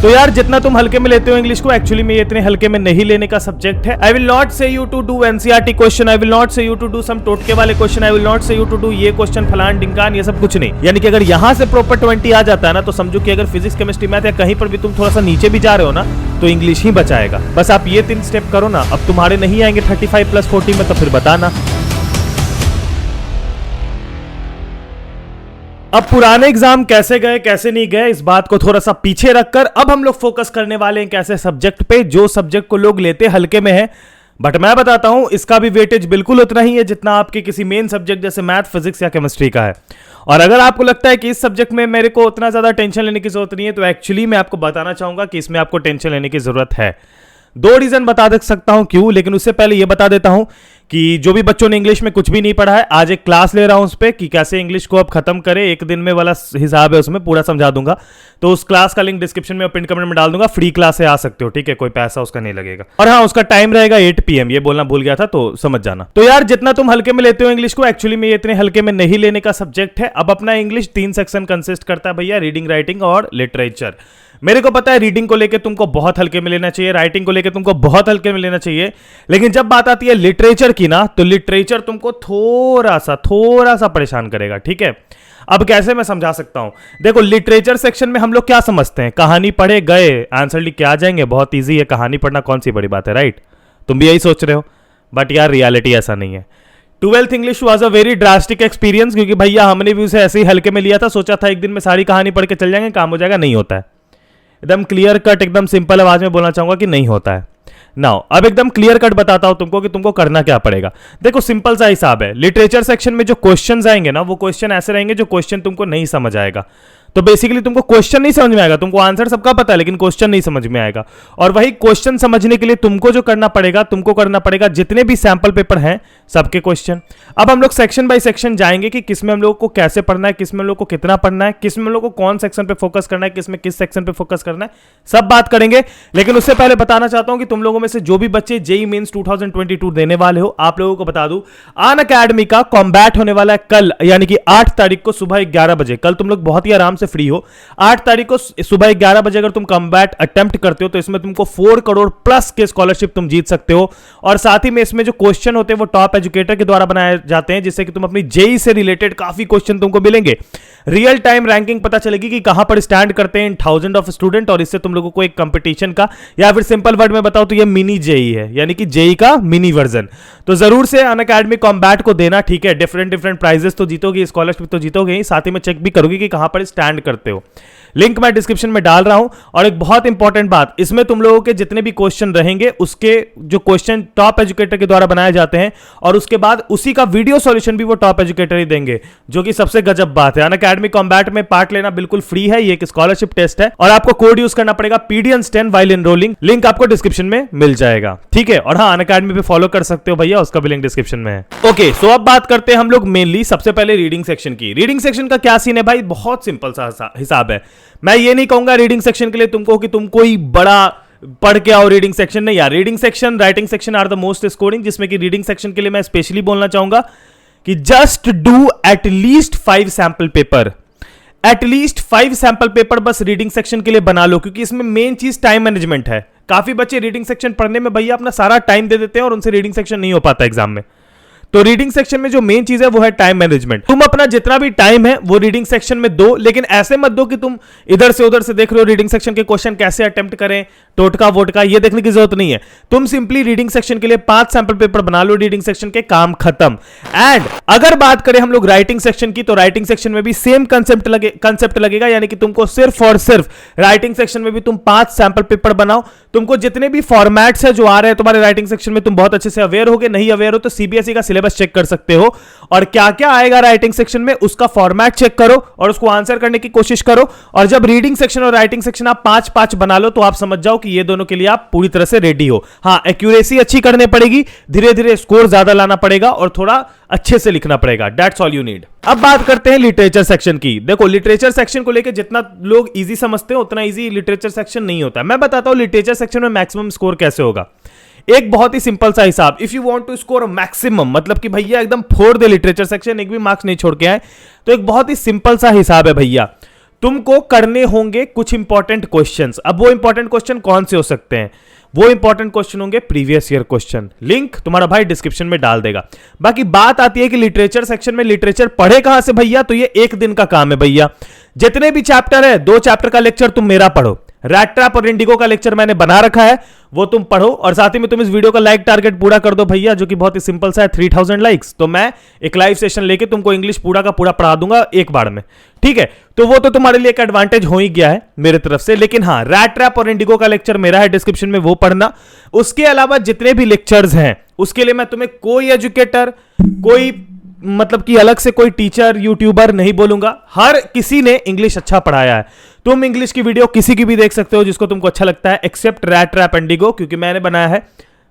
तो यार जितना तुम हल्के में लेते हो इंग्लिश को, एक्चुअली में ये इतने हल्के में नहीं लेने का सब्जेक्ट है। I will not say you to do NCERT question, I will not say you to do some टोटके वाले question, I will not say you to do ये क्वेश्चन फलान डिंकान, ये सब कुछ नहीं। यानी कि अगर यहां से प्रॉपर 20 आ जाता है ना, तो समझो कि अगर फिजिक्स केमिस्ट्री मैथ या कहीं पर भी तुम थोड़ा सा नीचे भी जा रहे हो ना, तो इंग्लिश ही बचाएगा। बस आप ये 3 स्टेप करो ना, अब तुम्हारे नहीं आएंगे 35 + 40 में, तो फिर बताना। अब पुराने एग्जाम कैसे गए कैसे नहीं गए, इस बात को थोड़ा सा पीछे रखकर अब हम लोग फोकस करने वाले हैं कैसे सब्जेक्ट पे, जो सब्जेक्ट को लोग लेते हल्के में है, बट मैं बताता हूं इसका भी वेटेज बिल्कुल उतना ही है जितना आपके किसी मेन सब्जेक्ट जैसे मैथ, फिजिक्स या केमिस्ट्री का है। और अगर आपको लगता है कि इस सब्जेक्ट में मेरे को उतना ज्यादा टेंशन लेने की जरूरत नहीं है, तो एक्चुअली मैं आपको बताना चाहूंगा कि इसमें आपको टेंशन लेने की जरूरत है। 2 रीजन बता दे सकता हूं क्यों, लेकिन उससे पहले यह बता देता हूं कि जो भी बच्चों ने इंग्लिश में कुछ भी नहीं पढ़ा है, आज एक क्लास ले रहा हूं उस पे कि कैसे इंग्लिश को अब खत्म करें, 1 दिन में वाला हिसाब है, उसमें पूरा समझा दूंगा। तो उस क्लास का लिंक डिस्क्रिप्शन में पिन कमेंट में डाल दूंगा, फ्री क्लास से आ सकते हो, ठीक है, कोई पैसा उसका नहीं लगेगा। और हाँ, उसका टाइम रहेगा 8 PM, ये बोलना भूल गया था, तो समझ जाना। तो यार जितना तुम हल्के में लेते हो इंग्लिश को, एक्चुअली में ये इतने हल्के में नहीं लेने का सब्जेक्ट है। अब अपना इंग्लिश 3 सेक्शन कंसिस्ट करता है भैया, रीडिंग, राइटिंग और लिटरेचर। मेरे को पता है रीडिंग को लेके तुमको बहुत हल्के में लेना चाहिए, राइटिंग को लेके तुमको बहुत हल्के में लेना चाहिए, लेकिन जब बात आती है लिटरेचर की ना, तो लिटरेचर तुमको थोड़ा सा परेशान करेगा, ठीक है। अब कैसे मैं समझा सकता हूं, देखो लिटरेचर सेक्शन में हम लोग क्या समझते हैं, कहानी पढ़े गए आंसर लिख के आ जाएंगे, बहुत ईजी है, कहानी पढ़ना कौन सी बड़ी बात है, राइट। तुम भी यही सोच रहे हो, बट यार रियलिटी ऐसा नहीं है। 12th English was a very drastic experience, क्योंकि भैया हमने भी उसे ऐसे ही हल्के में लिया था, सोचा था एक दिन में सारी कहानी पढ़ के चल जाएंगे, काम हो जाएगा, नहीं होता है। एकदम क्लियर कट, एकदम सिंपल आवाज में बोलना चाहूंगा कि नहीं होता है। नाउ अब एकदम क्लियर कट बताता हूं तुमको कि तुमको करना क्या पड़ेगा। देखो सिंपल सा हिसाब है, लिटरेचर सेक्शन में जो क्वेश्चंस आएंगे ना, वो क्वेश्चन ऐसे रहेंगे जो क्वेश्चन तुमको नहीं समझ आएगा। तो बेसिकली तुमको क्वेश्चन नहीं समझ में आएगा, तुमको आंसर सबका पता है लेकिन क्वेश्चन नहीं समझ में आएगा। और वही क्वेश्चन समझने के लिए तुमको जो करना पड़ेगा, तुमको करना पड़ेगा जितने भी सैंपल पेपर हैं सबके क्वेश्चन। अब हम लोग सेक्शन बाय सेक्शन जाएंगे कि किसमें हम लोग को कैसे पढ़ना है, किसमें हम लोग को कितना पढ़ना है, किसमें हम लोग को कौन सेक्शन पे फोकस करना है, किसमें किस सेक्शन पे फोकस करना है, सब बात करेंगे। लेकिन उससे पहले बताना चाहता हूं कि तुम लोगों में से जो भी बच्चे जेईई मेंस 2022 देने वाले हो, आप लोगों को बता दूं अनअकैडमी का कॉम्बैट होने वाला है कल, यानी कि 8 तारीख को सुबह 11 बजे। कल तुम लोग बहुत ही आराम से फ्री हो। 8 तारीख को सुबह 11 बजे अगर तुम कॉम्बैट अटेम्प्ट करते हो, तो इसमें तुमको 4 करोड़ प्लस के स्कॉलरशिप तुम जीत सकते हो। और साथ ही में इसमें जो क्वेश्चन होते हैं वो टॉप एजुकेटर के द्वारा बनाए जाते हैं, जिससे कि तुम अपनी जेईई से रिलेटेड काफी क्वेश्चन तुमको मिलेंगे। रियल टाइम रैंकिंग पता चलेगी कि कहां पर स्टैंड करते हैं 1000 ऑफ स्टूडेंट, और इससे तुम लोगों को एक कंपटीशन का, या फिर सिंपल वर्ड में बताओ तो ये मिनी जेईई है, यानी कि जेईई का मिनी वर्जन। तो जरूर से अनअकैडमी कॉम्बैट को देना, ठीक है। डिफरेंट प्राइजेस तो जीतोगे, स्कॉलरशिप तो जीतोगे ही, साथ ही में चेक भी करोगे कि कहां पर स्टैंड करते हो। लिंक मैं डिस्क्रिप्शन में डाल रहा हूं। और एक बहुत इंपॉर्टेंट बात, इसमें तुम लोगों के जितने भी क्वेश्चन रहेंगे, उसके जो क्वेश्चन टॉप एजुकेटर के द्वारा बनाए जाते हैं, और उसके बाद उसी का वीडियो सॉल्यूशन भी वो टॉप एजुकेटर ही देंगे, जो कि सबसे गजब बात है। अनअकैडमी कॉम्बैट में पार्ट लेना बिल्कुल फ्री है, ये एक स्कॉलरशिप टेस्ट है, और आपको कोड यूज करना पड़ेगा PDN10 व्हाइल एनरोलिंग। लिंक आपको डिस्क्रिप्शन में मिल जाएगा, ठीक है। और हाँ, अनअकैडमी पे फॉलो कर सकते हो भैया, उसका भी लिंक डिस्क्रिप्शन में है। ओके, सो अब बात करते हैं हम लोग मेनली सबसे पहले रीडिंग सेक्शन की। रीडिंग सेक्शन का क्या सीन है भाई, बहुत सिंपल सा हिसाब है। मैं ये नहीं कहूंगा रीडिंग सेक्शन के लिए तुमको कि तुम कोई बड़ा पढ़ के आओ रीडिंग सेक्शन, नहीं यार। Reading section, writing section are the most scoring, जिसमें कि रीडिंग सेक्शन के लिए मैं स्पेशली बोलना चाहूंगा कि just do at least 5 sample paper, at least 5 sample paper बस रीडिंग सेक्शन के लिए बना लो, क्योंकि इसमें मेन चीज टाइम मैनेजमेंट है। काफी बच्चे रीडिंग सेक्शन पढ़ने में भैया अपना सारा टाइम दे देते हैं और उनसे रीडिंग सेक्शन नहीं हो पाता एग्जाम में। तो रीडिंग सेक्शन में जो मेन चीज है वो है टाइम मैनेजमेंट। तुम अपना जितना भी टाइम है वो रीडिंग सेक्शन में दो, लेकिन ऐसे मत दो कि तुम इधर से उधर से देख रहे हो रीडिंग सेक्शन के क्वेश्चन कैसे अटेम्प्ट करें, टोटका वोटका, ये देखने की जरूरत नहीं है। तुम सिंपली रीडिंग सेक्शन के लिए 5 सैंपल पेपर बना लो, रीडिंग सेक्शन के, काम खत्म। एंड अगर बात करें हम लोग राइटिंग सेक्शन की, तो राइटिंग सेक्शन में भी सेम कंसेप्ट लगेगा, यानी कि तुमको सिर्फ और सिर्फ राइटिंग सेक्शन में भी तुम 5 सैंपल पेपर बनाओ। तुमको जितने भी फॉर्मेट्स है जो आ रहे हैं तुम्हारे राइटिंग सेक्शन में, तुम बहुत अच्छे से अवेयर होगे। नहीं अवेयर हो तो सीबीएसई का सिलेबस चेक कर सकते हो, और क्या क्या आएगा राइटिंग सेक्शन में उसका फॉर्मेट चेक करो और उसको आंसर करने की कोशिश करो। और जब रीडिंग सेक्शन और राइटिंग सेक्शन आप 5-5 बना लो, तो आप समझ जाओ कि ये दोनों के लिए आप पूरी तरह से रेडी हो। हाँ, एक्यूरेसी अच्छी करनी पड़ेगी, धीरे धीरे स्कोर ज्यादा लाना पड़ेगा और थोड़ा अच्छे से लिखना पड़ेगा। That's all you need. अब बात करते हैं लिटरेचर सेक्शन की। देखो, लिटरेचर सेक्शन को लेकर जितना लोग इजी समझते हैं उतना इजी लिटरेचर सेक्शन नहीं होता। मैं बताता हूं लिटरेचर सेक्शन में मैक्सिमम स्कोर कैसे होगा। एक बहुत ही सिंपल सा हिसाब, if you want to score maximum, मतलब कि भैया एकदम फोड़ दे लिटरेचर सेक्शन, एक भी मार्क्स नहीं छोड़ के आए, तो एक बहुत ही सिंपल सा हिसाब है भैया। तुमको करने होंगे कुछ इंपॉर्टेंट क्वेश्चंस। अब वो इंपॉर्टेंट क्वेश्चन कौन से हो सकते हैं? वो इंपॉर्टेंट क्वेश्चन होंगे प्रीवियस ईयर क्वेश्चन। लिंक तुम्हारा भाई डिस्क्रिप्शन में डाल देगा। बाकी बात आती है कि लिटरेचर सेक्शन में लिटरेचर पढ़े कहां से भैया? तो ये एक दिन का काम है भैया। जितने भी चैप्टर है, 2 चैप्टर का लेक्चर तुम मेरा पढ़ो। रैट ट्रैप और इंडिगो का लेक्चर मैंने बना रखा है, वो तुम पढ़ो, और साथ ही में तुम इस वीडियो का लाइक टारगेट पूरा कर दो भैया, जो कि बहुत ही सिंपल सा है, 3000 लाइक्स। तो मैं एक लाइव सेशन लेके तुमको इंग्लिश पूरा का पूरा पढ़ा दूंगा एक बार में, ठीक है? तो वो तो तुम्हारे लिए एक एडवांटेज हो ही गया है मेरे तरफ से। लेकिन हाँ, रैट ट्रैप और इंडिगो का लेक्चर मेरा है डिस्क्रिप्शन में, वो पढ़ना। उसके अलावा जितने भी लेक्चर्स हैं उसके लिए मैं तुम्हें कोई एजुकेटर, कोई मतलब कि अलग से कोई टीचर, यूट्यूबर नहीं बोलूंगा। हर किसी ने इंग्लिश अच्छा पढ़ाया है। तुम इंग्लिश की वीडियो किसी की भी देख सकते हो जिसको तुमको अच्छा लगता है, एक्सेप्ट रैट ट्रैप इंडिगो, क्योंकि मैंने बनाया है।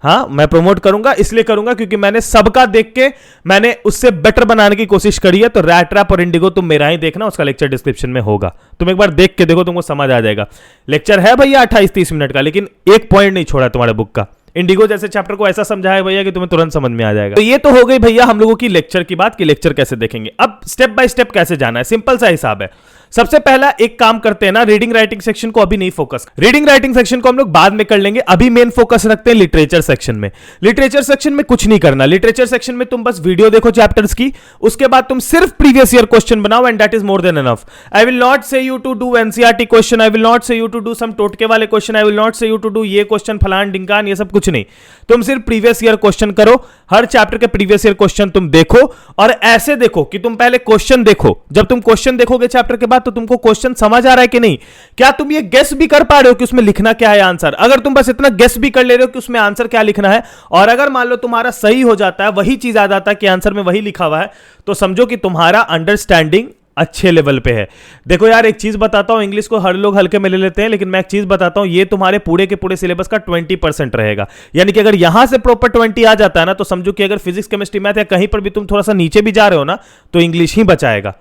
हाँ, मैं प्रमोट करूंगा, इसलिए करूंगा क्योंकि मैंने सबका देख के मैंने उससे बेटर बनाने की कोशिश करी है। तो रैट ट्रैप और इंडिगो तुम मेरा ही देखना, उसका लेक्चर डिस्क्रिप्शन में होगा। तुम एक बार देख के देखो, तुमको समझ आ जाएगा। लेक्चर है भैया 28-30 मिनट का, लेकिन एक पॉइंट नहीं छोड़ा तुम्हारे बुक का। इंडिगो जैसे चैप्टर को ऐसा समझाया भैया कि तुम्हें तुरंत समझ में आ जाएगा। तो ये तो हो गई भैया हम लोगों की लेक्चर की बात कि लेक्चर कैसे देखेंगे। अब स्टेप बाय स्टेप कैसे जाना है, सिंपल सा हिसाब है। सबसे पहला एक काम करते हैं ना, रीडिंग राइटिंग सेक्शन को अभी नहीं फोकस, रीडिंग राइटिंग सेक्शन को हम लोग बाद में कर लेंगे। अभी मेन फोकस रखते हैं लिटरेचर सेक्शन में। लिटरेचर सेक्शन में कुछ नहीं करना। लिटरेचर सेक्शन में तुम बस वीडियो देखो चैप्टर्स की, उसके बाद तुम सिर्फ प्रीवियस ईयर क्वेश्चन बनाओ, and that is more than enough. I will not say you to do NCERT question, I will not say you to do some टोटके वाले question, I will not say you to do ये question फलान डिंकान, ये सब कुछ नहीं। तुम सिर्फ प्रीवियस ईयर क्वेश्चन करो, हर चैप्टर के प्रीवियस ईयर क्वेश्चन तुम देखो, और ऐसे देखो कि तुम पहले क्वेश्चन देखो। जब तुम क्वेश्चन देखोगे चैप्टर के बाद, तो तुमको क्वेश्चन समझ आ रहा है कि नहीं, क्या तुम ये गेस भी कर पा रहे हो कि उसमें लिखना क्या है आंसर। अगर तुम बस इतना गेस भी कर ले रहे हो कि उसमें आंसर क्या लिखना है, और अगर मान लो तुम्हारा सही हो जाता है, वही चीज आ जाता है कि आंसर में वही लिखा हुआ है, तो समझो कि तुम्हारा अंडरस्टैंडिंग अच्छे लेवल पे है। देखो यार, एक चीज बताता हूं, इंग्लिश को हर लोग हल्के में ले लेते हैं, लेकिन मैं एक चीज बताता हूं, ये तुम्हारे पूरे के पूरे सिलेबस का 20% रहेगा। यानी कि अगर यहां से प्रॉपर 20 आ जाता है ना, तो समझो कि अगर फिजिक्स, केमिस्ट्री, मैथ या कहीं पर भी तुम थोड़ा सा नीचे भी जा रहे हो ना, तो इंग्लिश ही बचाएगा,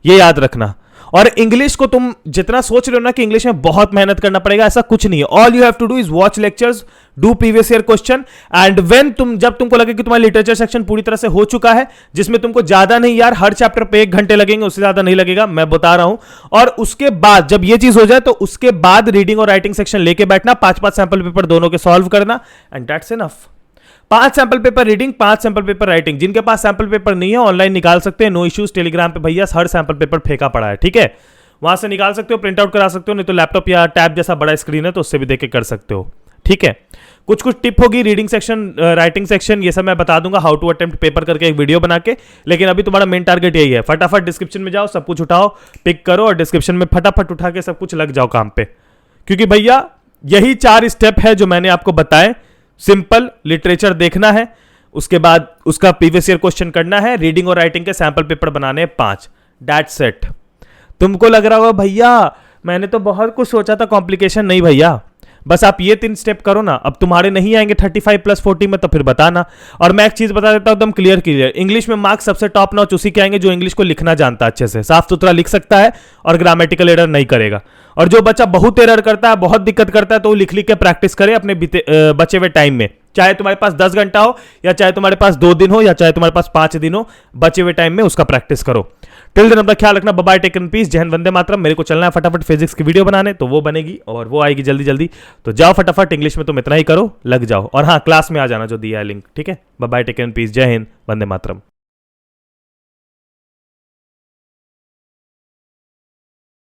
ये याद रखना। और इंग्लिश को तुम जितना सोच रहे हो ना कि इंग्लिश में बहुत मेहनत करना पड़ेगा, ऐसा कुछ नहीं है। All you have to do is watch lectures, do previous year question, and when जब तुमको लगे कि तुम्हारा लिटरेचर सेक्शन पूरी तरह से हो चुका है, जिसमें तुमको ज्यादा नहीं यार, हर चैप्टर पे 1 घंटे लगेंगे, उससे ज्यादा नहीं लगेगा, मैं बता रहा हूं। और उसके बाद जब ये चीज हो जाए, तो उसके बाद रीडिंग और राइटिंग सेक्शन लेके बैठना, 5-5 सैंपल पेपर दोनों के सॉल्व करना, and that's enough. 5 sample paper reading, 5 sample paper writing. जिनके पास सैंपल पेपर नहीं है, ऑनलाइन निकाल सकते हैं, नो इश्यूज। टेलीग्राम पे भैया हर सैंपल पेपर फेंका पड़ा है, ठीक है? वहां से निकाल सकते हो, प्रिंट आउट करा सकते हो, नहीं तो लैपटॉप या टैब जैसा बड़ा स्क्रीन है तो उससे भी देख के कर सकते हो, ठीक है? कुछ कुछ टिप होगी रीडिंग सेक्शन, राइटिंग सेक्शन, ये सब मैं बता दूंगा, हाउ टू अटेम्प्ट पेपर करके एक वीडियो बना के। लेकिन अभी तुम्हारा मेन टारगेट यही है, फटाफट डिस्क्रिप्शन में जाओ, सब कुछ उठाओ, पिक करो, और डिस्क्रिप्शन में फटाफट उठा के सब कुछ लग जाओ काम पे। क्योंकि भैया यही 4 स्टेप है जो मैंने आपको बताए। सिंपल, लिटरेचर देखना है, उसके बाद उसका प्रीवियस ईयर क्वेश्चन करना है, रीडिंग और राइटिंग के सैंपल पेपर बनाने हैं 5, दैट्स इट। तुमको लग रहा होगा भैया मैंने तो बहुत कुछ सोचा था, कॉम्प्लिकेशन नहीं भैया, बस आप ये 3 स्टेप करो ना। अब तुम्हारे नहीं आएंगे 35 + 40 में, तो फिर बताना। और मैं एक चीज बता देता हूं एकदम क्लियर, इंग्लिश में मार्क्स सबसे टॉप नॉच उसी के आएंगे जो इंग्लिश को लिखना जानता है, अच्छे से साफ सुथरा लिख सकता है और ग्रामेटिकल एरर नहीं करेगा। और जो बच्चा बहुत एरर करता है, बहुत दिक्कत करता है, तो वो लिख लिख के प्रैक्टिस करे अपने बचे हुए टाइम में। चाहे तुम्हारे पास 10 घंटा हो, या चाहे तुम्हारे पास 2 दिन हो, या चाहे तुम्हारे पास 5 दिन हो, बचे हुए टाइम में उसका प्रैक्टिस करो। टिल देन अपना ख्याल रखना, bye bye, take in peace, जय हिंद, वंदे मातरम। मेरे को चलना है फटाफट फिजिक्स की वीडियो बनाने, तो वो बनेगी और वो आएगी जल्दी जल्दी। तो जाओ फटाफट, इंग्लिश में तुम इतना ही करो, लग जाओ। और हाँ, क्लास में आ जाना जो दिया है लिंक, ठीक है? Bye bye, take in peace, जय हिंद, वंदे मातरम।